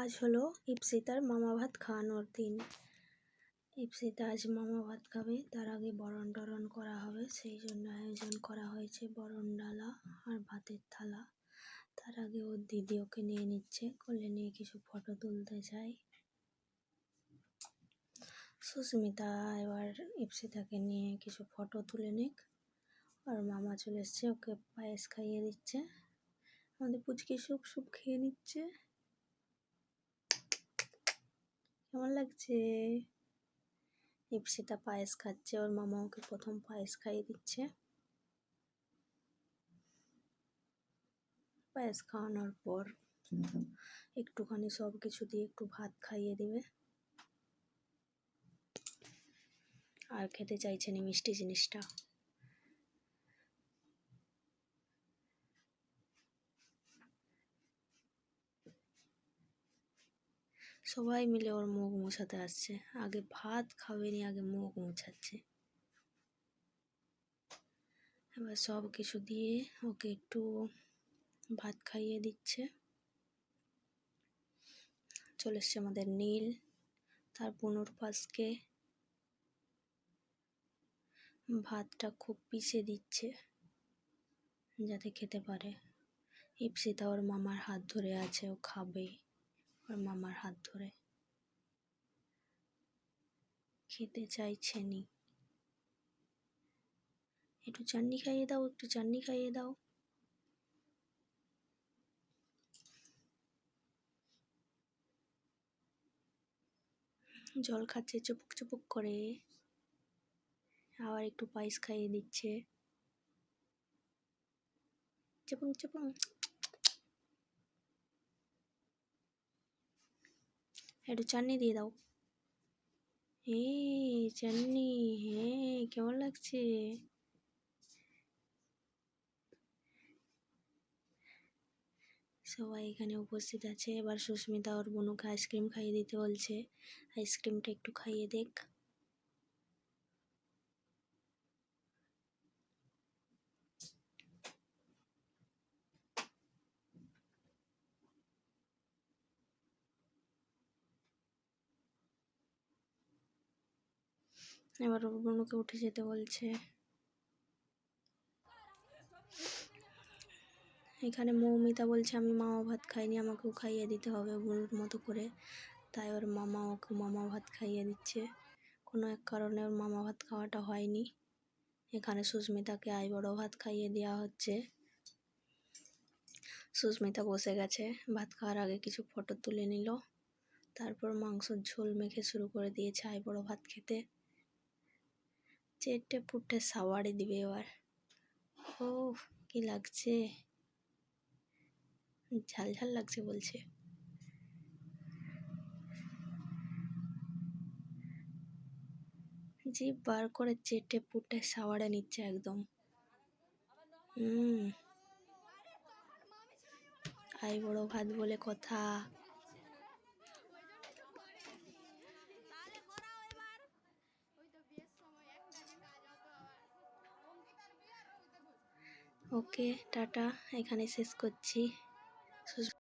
আজ হলো ইপসিতার মামা ভাত খাওয়ানোর দিন। ইপসিতা আজ মামা ভাত খাবে, তার আগে বরণ টরণ করা হবে, সেই জন্য আয়োজন করা হয়েছে বরণ ডালা আর ভাতের থালা। তার আগে ওর দিদি ওকে নিয়ে নিচ্ছে, কোলে নিয়ে কিছু ফটো তুলতে চাই। সুস্মিতা এবার ইপসিতাকে নিয়ে কিছু ফটো তুলে নিক। আর মামা চলে এসছে, ওকে পায়েস খাইয়ে দিচ্ছে। আমাদের পুচকি সুপ সুপ খেয়ে নিচ্ছে। কেমন লাগছে? ইপসিতা পায়েস খাচ্ছে, ওর মামা ওকে প্রথম পায়েস খাইয়ে দিচ্ছে। পায়েস খাওয়ানোর পর একটুখানি সব কিছু দিয়ে একটু ভাত খাইয়ে দিবে। আর খেতে চাইছে না মিষ্টি জিনিসটা। সবাই মিলে ওর মুখ মুছাতে আসছে, আগে ভাত খাবেনি, আগে মুখ মুছাচ্ছে। এবার সব কিছু দিয়ে ওকে একটু ভাত খাইয়ে দিচ্ছে। চলে এসছে আমাদের নীল, তার বোনুর পাশকে ভাতটা খুব পিষে দিচ্ছে যাতে খেতে পারে। ইপসিতা ওর মামার হাত ধরে আছে, ও খাবে ওর মামার হাত ধরে। খেতে চাইছে নি। একটু চাটনি খাইয়ে দাও, একটু চাটনি খাইয়ে দাও। জল খাচ্ছে চুপুক চুপুক করে। আবার একটু পায়েস খাইয়ে দিচ্ছে, চুপুক চুপুক। একটু চাটনি দিয়ে দাও। চাটনি, হ্যাঁ, কেমন লাগছে? সবাই এখানে উপস্থিত আছে। এবার সুস্মিতা ওর বোনকে আইসক্রিম খাইয়ে দিতে বলছে, আইসক্রিমটা একটু খাইয়ে দেখ। এবার ওর বোনকে উঠে যেতে বলছে। এখানে মৌমিতা বলছে আমি মামা ভাত খাইনি, আমাকেও খাইয়ে দিতে হবে বোনের মতো করে। তাই ওর মামা ওকে মামা ভাত খাইয়ে দিচ্ছে। কোনো এক কারণে ওর মামা ভাত খাওয়াটা হয়নি। এখানে সুস্মিতাকে আইবড়ো ভাত খাইয়ে দেওয়া হচ্ছে। সুস্মিতা বসে গেছে, ভাত খাওয়ার আগে কিছু ফটো তুলে নিল, তারপর মাংসর ঝোল মেখে শুরু করে দিয়েছে আইবড়ো ভাত খেতে। চেটে পুটে সাওয়াড়ে দিবে এবার। ও কি লাগছে, ঝাল ঝাল লাগছে বলছে। জিভ বার করে চেটে পুটে সাওয়াড়ে নিচ্ছে একদম। আইবড়ো ভাত বলে কথা। ওকে টাটা, এখানে শেষ করছি।